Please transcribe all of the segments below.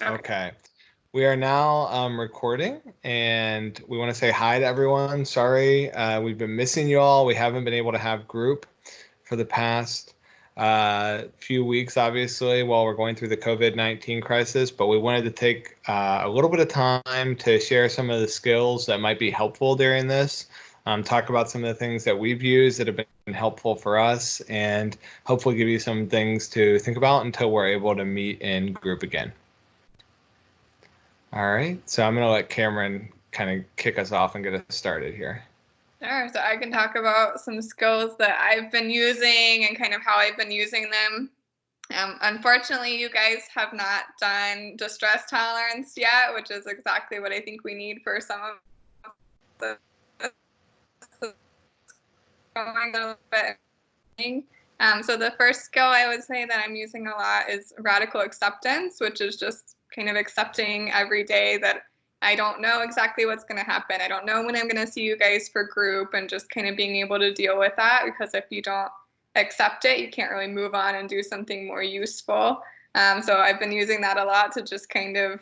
Okay. We are now recording, and we want to say hi to everyone. Sorry, we've been missing you all. We haven't been able to have group for the past few weeks, obviously, while we're going through the COVID-19 crisis, but we wanted to take a little bit of time to share some of the skills that might be helpful during this, talk about some of the things that we've used that have been helpful for us, and hopefully give you some things to think about until we're able to meet in group again. All right, so I'm going to let Cameron kind of kick us off and get us started here. Sure, so I can talk about some skills that I've been using and kind of how I've been using them. Unfortunately, you guys have not done distress tolerance yet, which is exactly what I think we need for some of the going a little bit. So the first skill I would say that I'm using a lot is radical acceptance, which is just kind of accepting every day that I don't know exactly what's going to happen. I don't know when I'm going to see you guys for group, and just kind of being able to deal with that, because if you don't accept it, you can't really move on and do something more useful. So I've been using that a lot to just kind of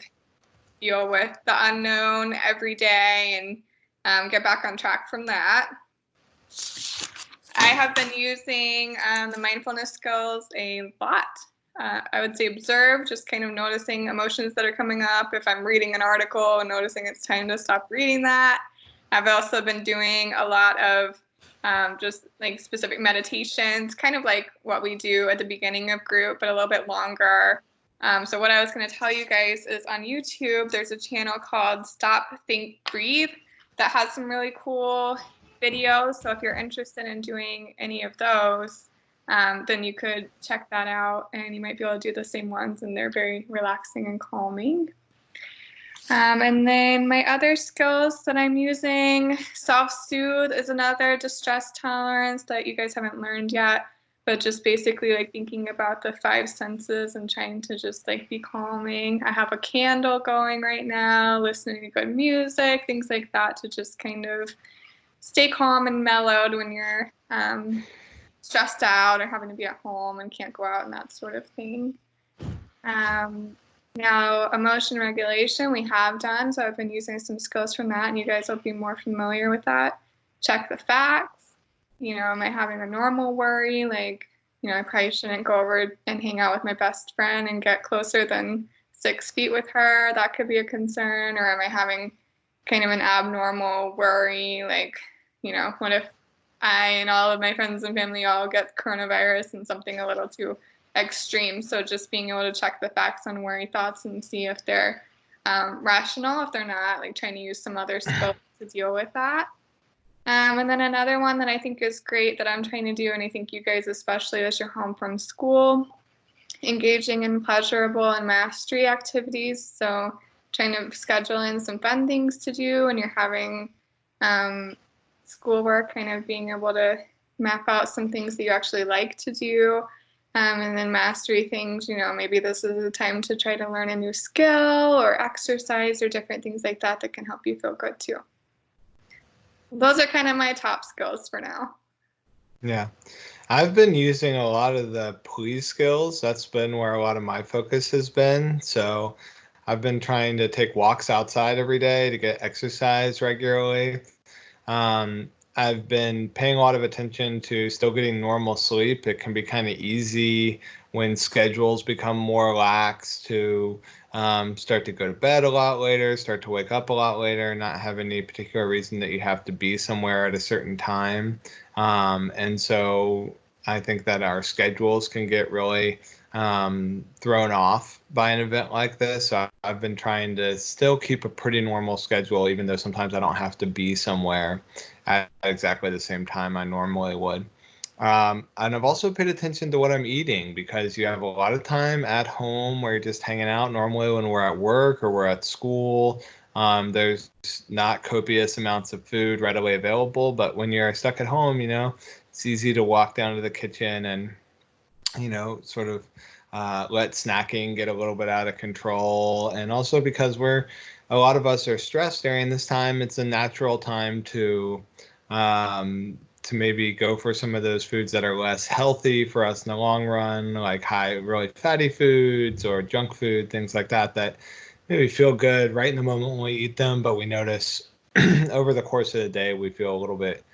deal with the unknown every day and get back on track from that. I have been using the mindfulness skills a lot. I would say observe, just kind of noticing emotions that are coming up. If I'm reading an article and noticing it's time to stop reading that. I've also been doing a lot of just like specific meditations, kind of like what we do at the beginning of group, but a little bit longer. So what I was going to tell you guys is on YouTube, there's a channel called Stop, Think, Breathe that has some really cool videos. So if you're interested in doing any of those, then you could check that out, and you might be able to do the same ones, and they're very relaxing and calming. And then my other skills that I'm using, self-soothe is another distress tolerance that you guys haven't learned yet, but just basically like thinking about the 5 senses and trying to just like be calming. I have a candle going right now, listening to good music, things like that, to just kind of stay calm and mellowed when you're stressed out or having to be at home and can't go out and that sort of thing. Now, emotion regulation we have done, so I've been using some skills from that, and you guys will be more familiar with that. Check the facts. Am I having a normal worry? Like, I probably shouldn't go over and hang out with my best friend and get closer than 6 feet with her. That could be a concern. Or am I having kind of an abnormal worry? Like, what if I and all of my friends and family all get coronavirus and something a little too extreme? So just being able to check the facts on worry thoughts and see if they're rational, if they're not, like trying to use some other skills to deal with that. And then another one that I think is great that I'm trying to do, and I think you guys especially as you're home from school, engaging in pleasurable and mastery activities. So trying to schedule in some fun things to do when you're having schoolwork, kind of being able to map out some things that you actually like to do. And then mastery things, maybe this is the time to try to learn a new skill or exercise or different things like that can help you feel good too. Those are kind of my top skills for now. Yeah. I've been using a lot of the please skills. That's been where a lot of my focus has been. So I've been trying to take walks outside every day to get exercise regularly. I've been paying a lot of attention to still getting normal sleep. It can be kind of easy when schedules become more lax to start to go to bed a lot later, start to wake up a lot later, not have any particular reason that you have to be somewhere at a certain time. And so I think that our schedules can get really thrown off by an event like this. So I've been trying to still keep a pretty normal schedule, even though sometimes I don't have to be somewhere at exactly the same time I normally would. And I've also paid attention to what I'm eating, because you have a lot of time at home where you're just hanging out. Normally when we're at work or we're at school, there's not copious amounts of food readily available. But when you're stuck at home, it's easy to walk down to the kitchen and, sort of let snacking get a little bit out of control. And also because a lot of us are stressed during this time, it's a natural time to to maybe go for some of those foods that are less healthy for us in the long run, like really fatty foods or junk food, things like that, that maybe feel good right in the moment when we eat them, but we notice over the course of the day we feel a little bit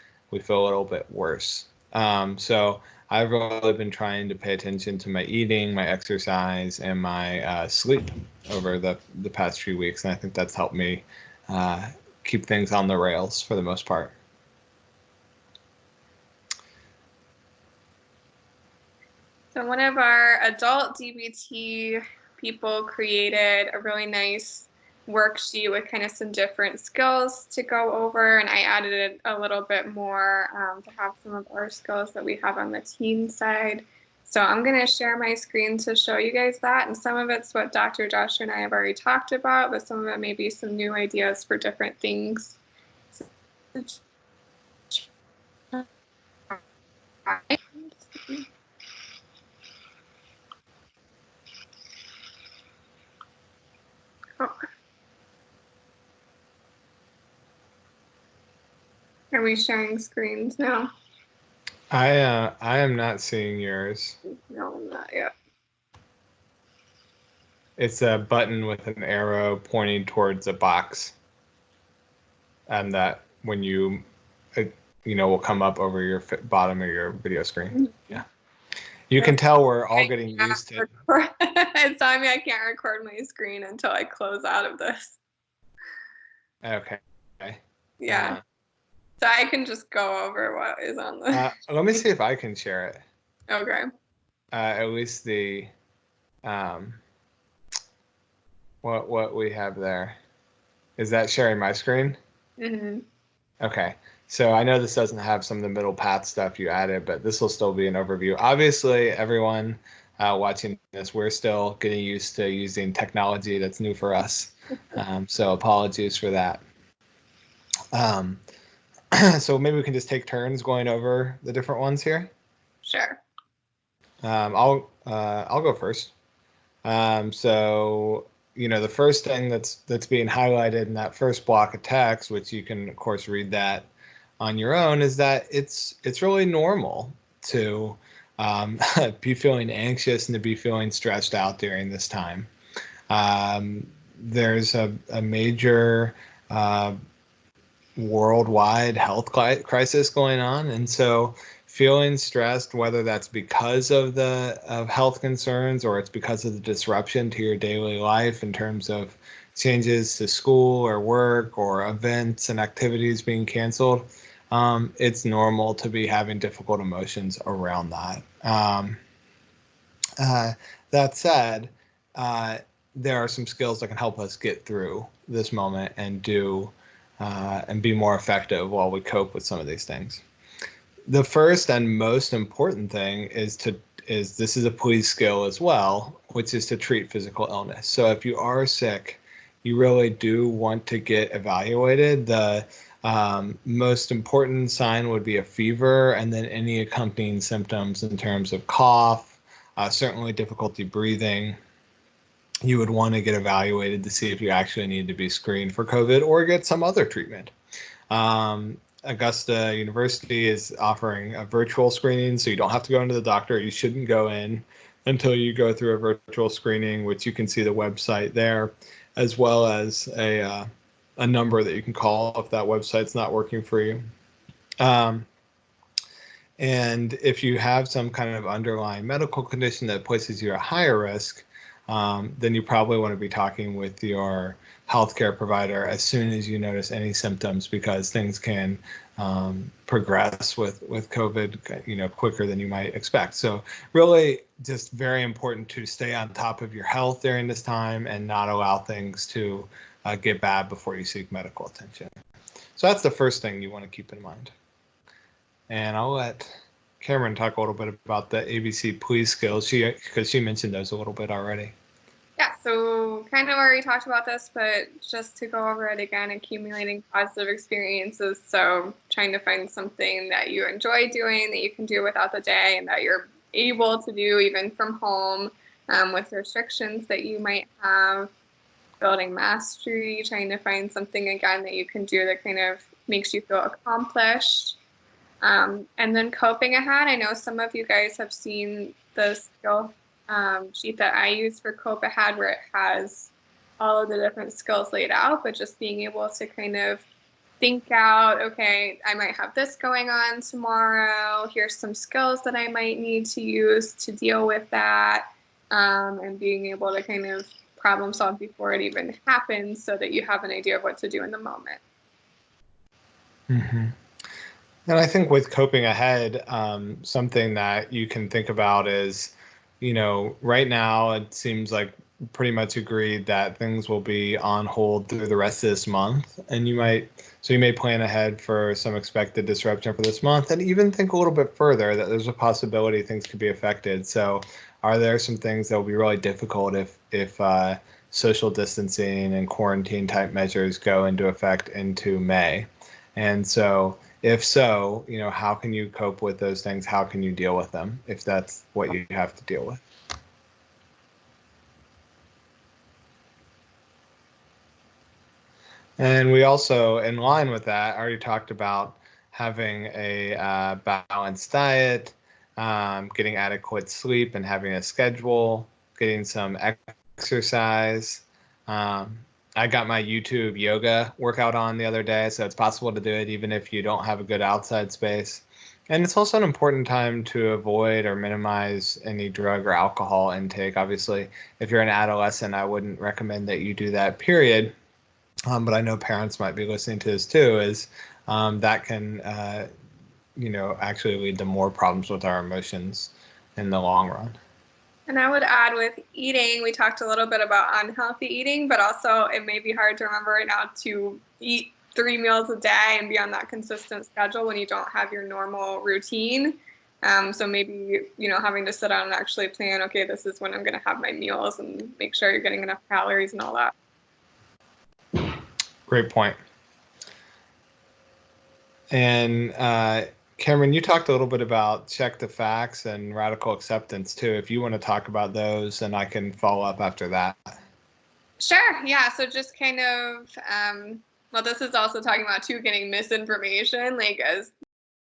worse. So I've really been trying to pay attention to my eating, my exercise, and my sleep over the past few weeks, and I think that's helped me keep things on the rails for the most part. So one of our adult DBT people created a really nice worksheet with kind of some different skills to go over, and I added a little bit more to have some of our skills that we have on the teen side. So I'm going to share my screen to show you guys that, and some of it's what Dr. Drescher and I have already talked about, but some of it may be some new ideas for different things. Oh. Are we sharing screens now? I am not seeing yours. No, not yet. It's a button with an arrow pointing towards a box, and that when you will come up over your bottom of your video screen. Yeah, you can tell we're all getting used to it. It's telling me I can't record my screen until I close out of this. Okay. Yeah. So I can just go over what is on the. Let me see if I can share it. Okay. At least the what we have there. Is that sharing my screen? Mm-hmm. Okay. So I know this doesn't have some of the middle path stuff you added, but this will still be an overview. Obviously, everyone watching this, we're still getting used to using technology that's new for us. So apologies for that. So maybe we can just take turns going over the different ones here. Sure. I'll go first. So the first thing that's being highlighted in that first block of text, which you can of course read that on your own, is that it's really normal to be feeling anxious and to be feeling stressed out during this time. There's a major worldwide health crisis going on, and so feeling stressed, whether that's because of health concerns or it's because of the disruption to your daily life in terms of changes to school or work or events and activities being canceled, it's normal to be having difficult emotions around that. That said, there are some skills that can help us get through this moment and be more effective while we cope with some of these things. The first and most important thing is this is a police skill as well, which is to treat physical illness. So if you are sick, you really do want to get evaluated. The most important sign would be a fever, and then any accompanying symptoms in terms of cough, certainly difficulty breathing. You would want to get evaluated to see if you actually need to be screened for COVID or get some other treatment. Augusta University is offering a virtual screening, so you don't have to go into the doctor. You shouldn't go in until you go through a virtual screening, which you can see the website there, as well as a number that you can call if that website's not working for you. And if you have some kind of underlying medical condition that places you at higher risk, then you probably want to be talking with your healthcare provider as soon as you notice any symptoms, because things can progress with COVID, quicker than you might expect. So really just very important to stay on top of your health during this time and not allow things to get bad before you seek medical attention. So that's the first thing you want to keep in mind. And I'll let Cameron talk a little bit about the ABC police skills, because she mentioned those a little bit already. Yeah, so kind of already talked about this, but just to go over it again, accumulating positive experiences. So trying to find something that you enjoy doing, that you can do without the day, and that you're able to do even from home with restrictions that you might have. Building mastery, trying to find something again that you can do that kind of makes you feel accomplished. And then coping ahead, I know some of you guys have seen the skill sheet that I use for cope ahead, where it has all of the different skills laid out, but just being able to kind of think out, okay, I might have this going on tomorrow. Here's some skills that I might need to use to deal with that. And being able to kind of problem solve before it even happens so that you have an idea of what to do in the moment. Mm-hmm. And I think with coping ahead, something that you can think about is, right now it seems like pretty much agreed that things will be on hold through the rest of this month. And you may plan ahead for some expected disruption for this month, and even think a little bit further that there's a possibility things could be affected. So are there some things that will be really difficult if social distancing and quarantine type measures go into effect into May? And so if so, how can you cope with those things? How can you deal with them if that's what you have to deal with? And we also, in line with that, already talked about having a balanced diet, getting adequate sleep and having a schedule, getting some exercise. I got my YouTube yoga workout on the other day, so it's possible to do it even if you don't have a good outside space. And it's also an important time to avoid or minimize any drug or alcohol intake. Obviously, if you're an adolescent, I wouldn't recommend that you do that, period. But I know parents might be listening to this too, is that can, actually lead to more problems with our emotions in the long run. And I would add with eating, we talked a little bit about unhealthy eating, but also it may be hard to remember right now to eat 3 meals a day and be on that consistent schedule when you don't have your normal routine. So maybe, having to sit down and actually plan, okay, this is when I'm going to have my meals and make sure you're getting enough calories and all that. Great point. And Cameron, you talked a little bit about check the facts and radical acceptance too. If you want to talk about those, and I can follow up after that. Sure. Yeah. So just kind of, well, this is also talking about too, getting misinformation, like as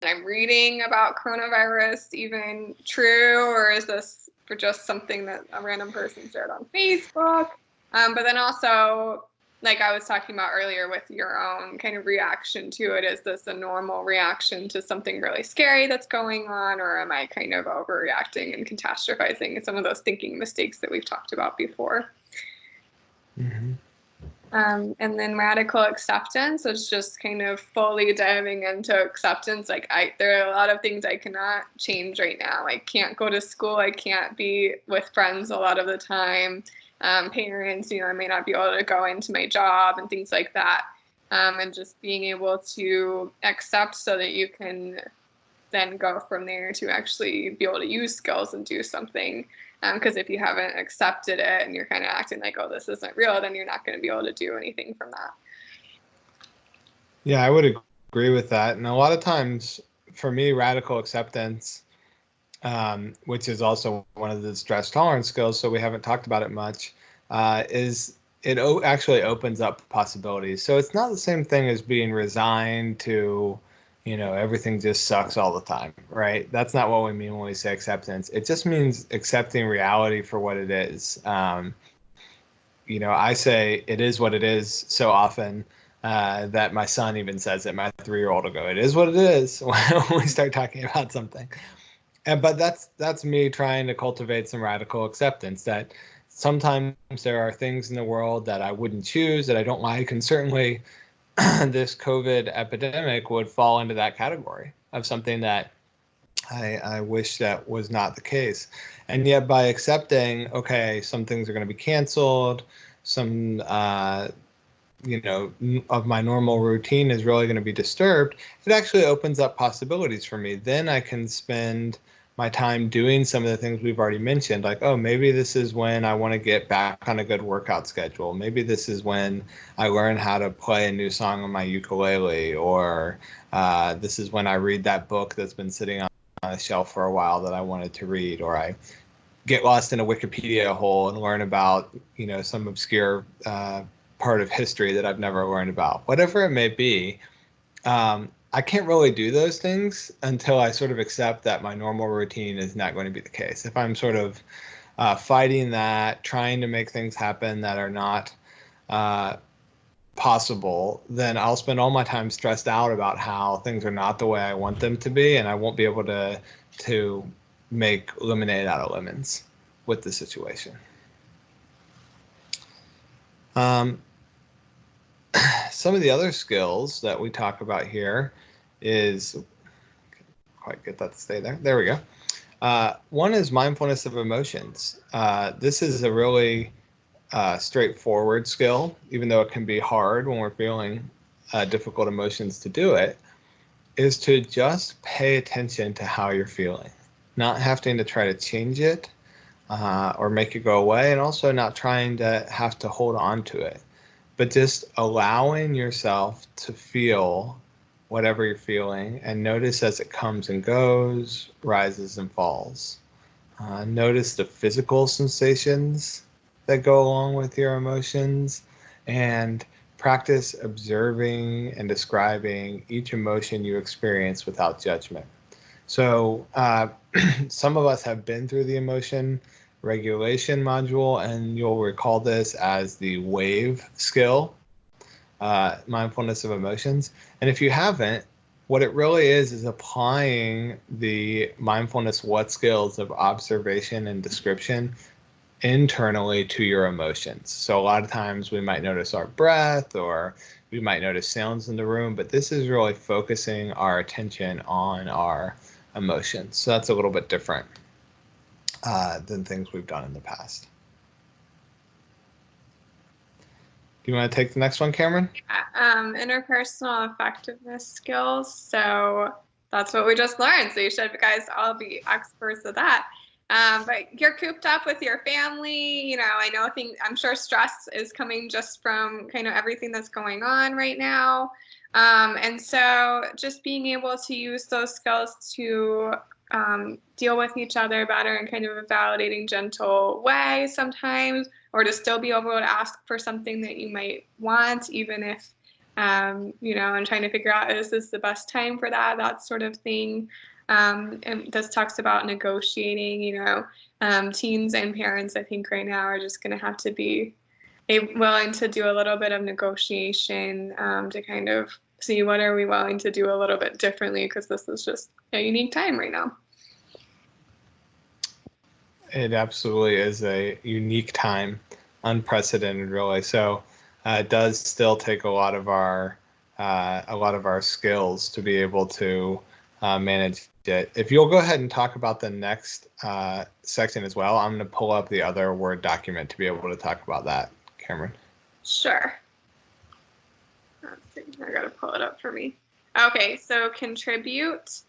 I'm reading about coronavirus even true, or is this for just something that a random person shared on Facebook? But then also, like I was talking about earlier with your own kind of reaction to it, is this a normal reaction to something really scary that's going on, or am I kind of overreacting and catastrophizing? And some of those thinking mistakes that we've talked about before. Mm-hmm. And then radical acceptance is just kind of fully diving into acceptance. Like there are a lot of things I cannot change right now. I can't go to school. I can't be with friends a lot of the time. Parents, I may not be able to go into my job and things like that. And just being able to accept so that you can then go from there to actually be able to use skills and do something. Because if you haven't accepted it and you're kind of acting like, oh, this isn't real, then you're not going to be able to do anything from that. Yeah, I would agree with that. And a lot of times for me, radical acceptance, which is also one of the stress tolerance skills, so we haven't talked about it much, is it actually opens up possibilities. So it's not the same thing as being resigned to, everything just sucks all the time, right? That's not what we mean when we say acceptance. It just means accepting reality for what it is. I say it is what it is so often that my son even says it, my 3-year-old will go, it is what it is when we start talking about something. But that's me trying to cultivate some radical acceptance that sometimes there are things in the world that I wouldn't choose, that I don't like, and certainly this COVID epidemic would fall into that category of something that I wish that was not the case. And yet by accepting, okay, some things are going to be canceled, some of my normal routine is really going to be disturbed, it actually opens up possibilities for me. Then I can spend my time doing some of the things we've already mentioned, like, oh, maybe this is when I want to get back on a good workout schedule. Maybe this is when I learn how to play a new song on my ukulele, or this is when I read that book that's been sitting on a shelf for a while that I wanted to read, or I get lost in a Wikipedia hole and learn about, some obscure part of history that I've never learned about. Whatever it may be, I I can't really do those things until I sort of accept that my normal routine is not going to be the case. If I'm sort of fighting that, trying to make things happen that are not possible, then I'll spend all my time stressed out about how things are not the way I want them to be, and I won't be able to make lemonade out of lemons with the situation. Some of the other skills that we talk about here is, quite get that to stay there. There we go. One is mindfulness of emotions. This is a really straightforward skill, even though it can be hard when we're feeling difficult emotions to do it, is to just pay attention to how you're feeling, not having to try to change it or make it go away, and also not trying to have to hold on to it, but just allowing yourself to feel whatever you're feeling and notice as it comes and goes, rises and falls. Notice the physical sensations that go along with your emotions, and practice observing and describing each emotion you experience without judgment. So some of us have been through the emotion regulation module, and you'll recall this as the WAVE skill, mindfulness of emotions. And if you haven't, what it really is applying the mindfulness what skills of observation and description internally to your emotions. So a lot of times we might notice our breath, or we might notice sounds in the room, but this is really focusing our attention on our emotions. So that's a little bit different than things we've done in the past. Do you want to take the next one, Cameron? Interpersonal effectiveness skills. So that's what we just learned. So you should guys all be experts of that. But you're cooped up with your family. You know, I'm sure stress is coming just from kind of everything that's going on right now. And so just being able to use those skills to deal with each other better in kind of a validating, gentle way sometimes, or to still be able to ask for something that you might want, even if, you know, and trying to figure out, is this the best time for that sort of thing. And this talks about negotiating, you know, teens and parents, I think right now are just going to have to be willing to do a little bit of negotiation to kind of see what are we willing to do a little bit differently, because this is just a unique time right now. It absolutely is a unique time, unprecedented, really. So it does still take a lot of our skills to be able to manage it. If you'll go ahead and talk about the next section as well, I'm going to pull up the other Word document to be able to talk about that, Cameron. Sure. Let's see. I got to pull it up for me. Okay, so contribute.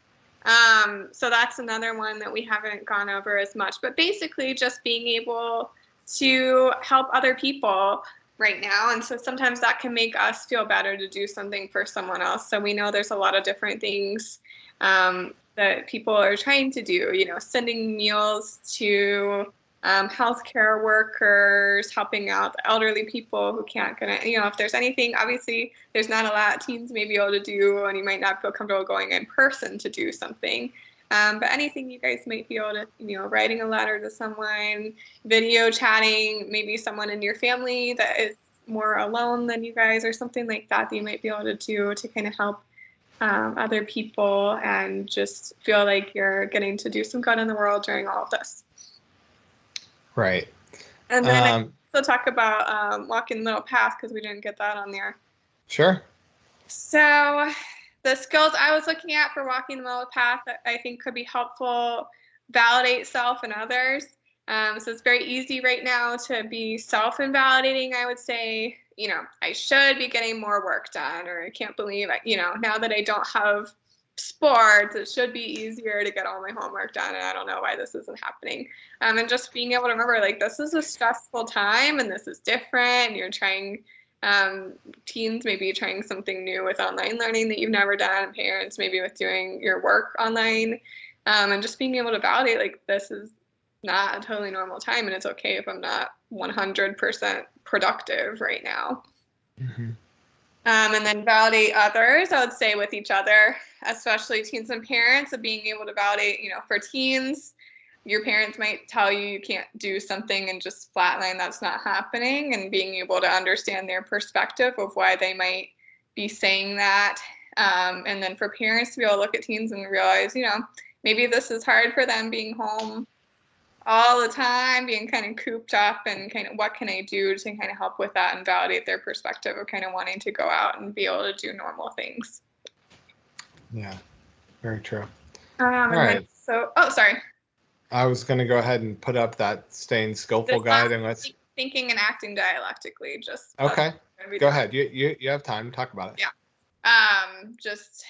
So that's another one that we haven't gone over as much, but basically just being able to help other people right now. And so sometimes that can make us feel better to do something for someone else. So we know there's a lot of different things that people are trying to do, you know, sending meals to healthcare workers, helping out the elderly people who can't get it. You know, if there's anything, obviously there's not a lot teens may be able to do, and you might not feel comfortable going in person to do something. But anything you guys might be able to, you know, writing a letter to someone, video chatting, maybe someone in your family that is more alone than you guys, or something like that you might be able to do to kind of help other people and just feel like you're getting to do some good in the world during all of this. Right. And then I also talk about walking the middle path, because we didn't get that on there. Sure. So the skills I was looking at for walking the middle path that I think could be helpful: validate self and others. So it's very easy right now to be self-invalidating. I would say, you know, I should be getting more work done, or I can't believe, you know, now that I don't have sports, it should be easier to get all my homework done, and I don't know why this isn't happening. And just being able to remember, like, this is a stressful time and this is different, and you're trying, teens maybe trying something new with online learning that you've never done, parents maybe with doing your work online, and just being able to validate, like, this is not a totally normal time, and it's okay if I'm not 100% productive right now. Mm-hmm. And then validate others, I would say with each other, especially teens and parents, of being able to validate, for teens, your parents might tell you you can't do something and just flatline that's not happening, and being able to understand their perspective of why they might be saying that. And then for parents to be able to look at teens and realize, maybe this is hard for them being home all the time, being kind of cooped up, and kind of what can I do to kind of help with that and validate their perspective of kind of wanting to go out and be able to do normal things. Yeah, very true. And right. Sorry. I was going to go ahead and put up that staying skillful guide, and let's thinking and acting dialectically. Okay. Go ahead. You have time to talk about it. Yeah. Just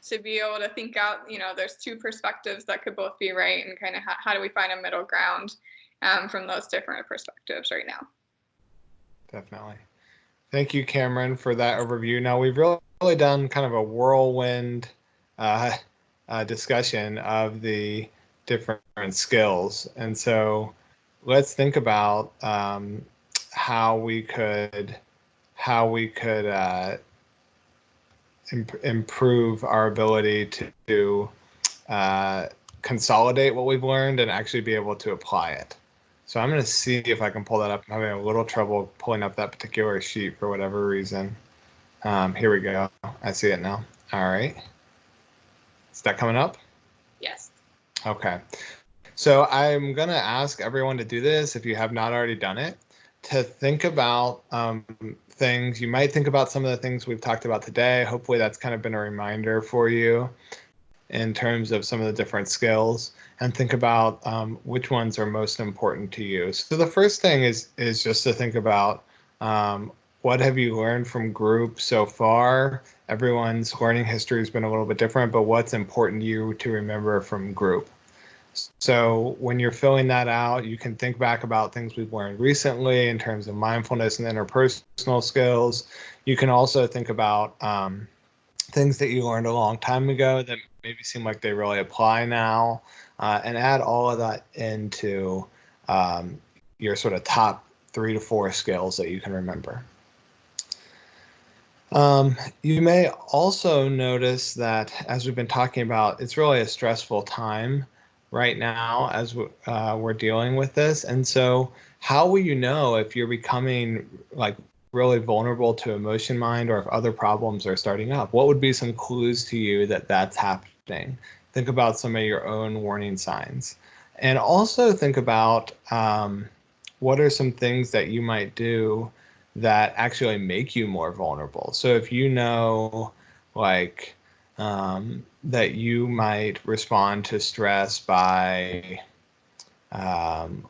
to be able to think out, there's two perspectives that could both be right, and kind of how do we find a middle ground from those different perspectives right now. Definitely. Thank you, Cameron, for that overview. Now, we've really done kind of a whirlwind discussion of the different skills. And so let's think about how we could improve our ability to consolidate what we've learned and actually be able to apply it. So I'm going to see if I can pull that up. I'm having a little trouble pulling up that particular sheet for whatever reason. Here we go. I see it now. All right. Is that coming up? Yes. Okay. So I'm going to ask everyone to do this, if you have not already done it, to think about things. You might think about some of the things we've talked about today. Hopefully that's kind of been a reminder for you in terms of some of the different skills, and think about which ones are most important to you. So the first thing is just to think about what have you learned from group so far. Everyone's learning history has been a little bit different, but what's important to you to remember from group? So when you're filling that out, you can think back about things we've learned recently in terms of mindfulness and interpersonal skills. You can also think about things that you learned a long time ago that maybe seem like they really apply now, and add all of that into your sort of top 3 to 4 skills that you can remember. You may also notice that, as we've been talking about, it's really a stressful time right now as we're dealing with this. And so how will you know if you're becoming like really vulnerable to emotion mind, or if other problems are starting up? What would be some clues to you that that's happening? Think about some of your own warning signs. And also think about what are some things that you might do that actually make you more vulnerable. So if you know, like, that you might respond to stress by,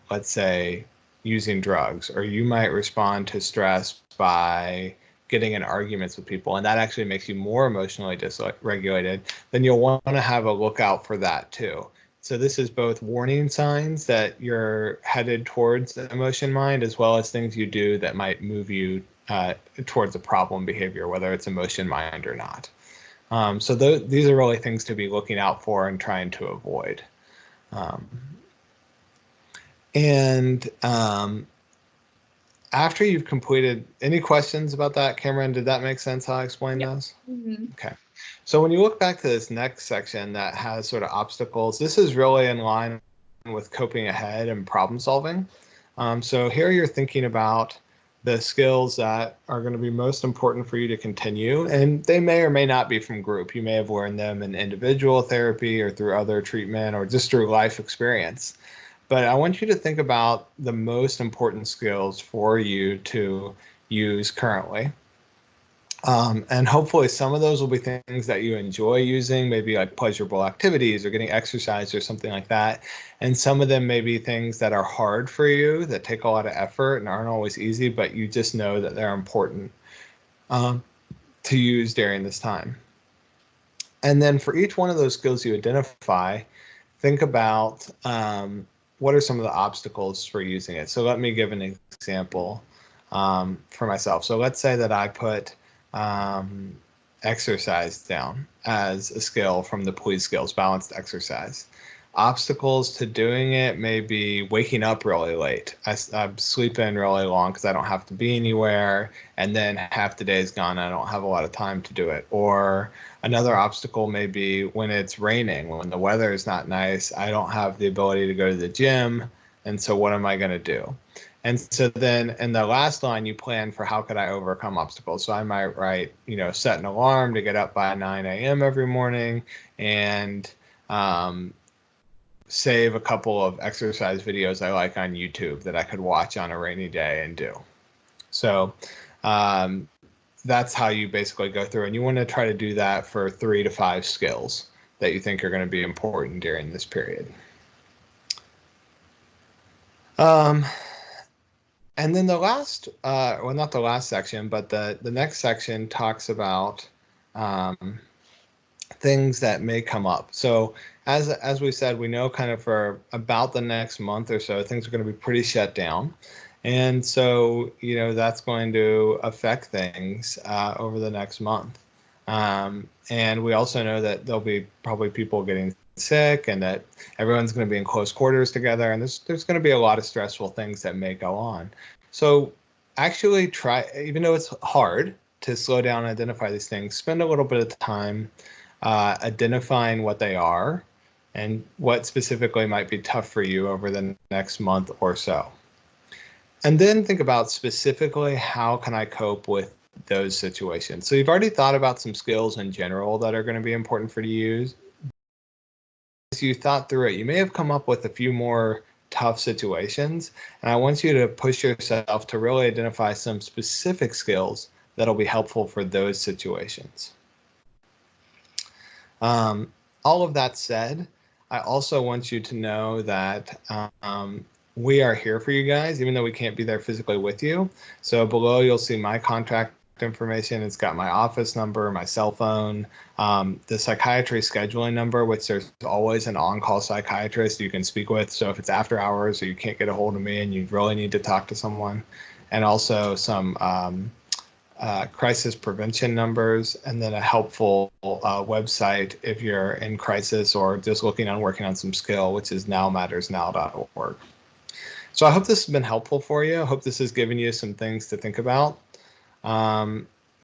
let's say, using drugs, or you might respond to stress by getting in arguments with people, and that actually makes you more emotionally dysregulated, then you'll want to have a lookout for that too. So this is both warning signs that you're headed towards emotion mind, as well as things you do that might move you towards a problem behavior, whether it's emotion mind or not. So these are really things to be looking out for and trying to avoid. After you've completed, any questions about that, Cameron? Did that make sense how I explained those? Mm-hmm. Okay. So when you look back to this next section that has sort of obstacles, this is really in line with coping ahead and problem solving. So here you're thinking about the skills that are going to be most important for you to continue, and they may or may not be from group. You may have learned them in individual therapy or through other treatment or just through life experience. But I want you to think about the most important skills for you to use currently. And hopefully some of those will be things that you enjoy using, maybe like pleasurable activities or getting exercise or something like that. And some of them may be things that are hard for you, that take a lot of effort and aren't always easy, but you just know that they're important to use during this time. And then for each one of those skills you identify, think about what are some of the obstacles for using it. So let me give an example for myself. So let's say that I put exercise down as a skill from the police skills, balanced exercise. Obstacles to doing it may be waking up really late. I'm sleeping really long because I don't have to be anywhere, and then half the day is gone. I don't have a lot of time to do it. Or another obstacle may be when it's raining, when the weather is not nice, I don't have the ability to go to the gym, and so what am I going to do? And so then in the last line, you plan for how could I overcome obstacles. So I might write, set an alarm to get up by 9 a.m. every morning, and save a couple of exercise videos I like on YouTube that I could watch on a rainy day and do. So that's how you basically go through. And you want to try to do that for 3 to 5 skills that you think are going to be important during this period. And then the last, well, not the last section, but the next section talks about things that may come up. So as we said, we know kind of for about the next month or so, things are going to be pretty shut down. And so, that's going to affect things over the next month. And we also know that there'll be probably people getting sick and that everyone's going to be in close quarters together. And there's going to be a lot of stressful things that may go on. So actually try, even though it's hard to slow down and identify these things, spend a little bit of time identifying what they are and what specifically might be tough for you over the next month or so. And then think about specifically how can I cope with those situations. So you've already thought about some skills in general that are going to be important for you to use. As you thought through it, you may have come up with a few more tough situations, and I want you to push yourself to really identify some specific skills that'll be helpful for those situations. All of that said, I also want you to know that we are here for you guys, even though we can't be there physically with you. So below you'll see my contact information. It's got my office number, my cell phone, the psychiatry scheduling number, which there's always an on-call psychiatrist you can speak with. So if it's after hours or you can't get a hold of me and you really need to talk to someone, and also some crisis prevention numbers, and then a helpful website if you're in crisis or just looking on working on some skill, which is nowmattersnow.org. So I hope this has been helpful for you. I hope this has given you some things to think about.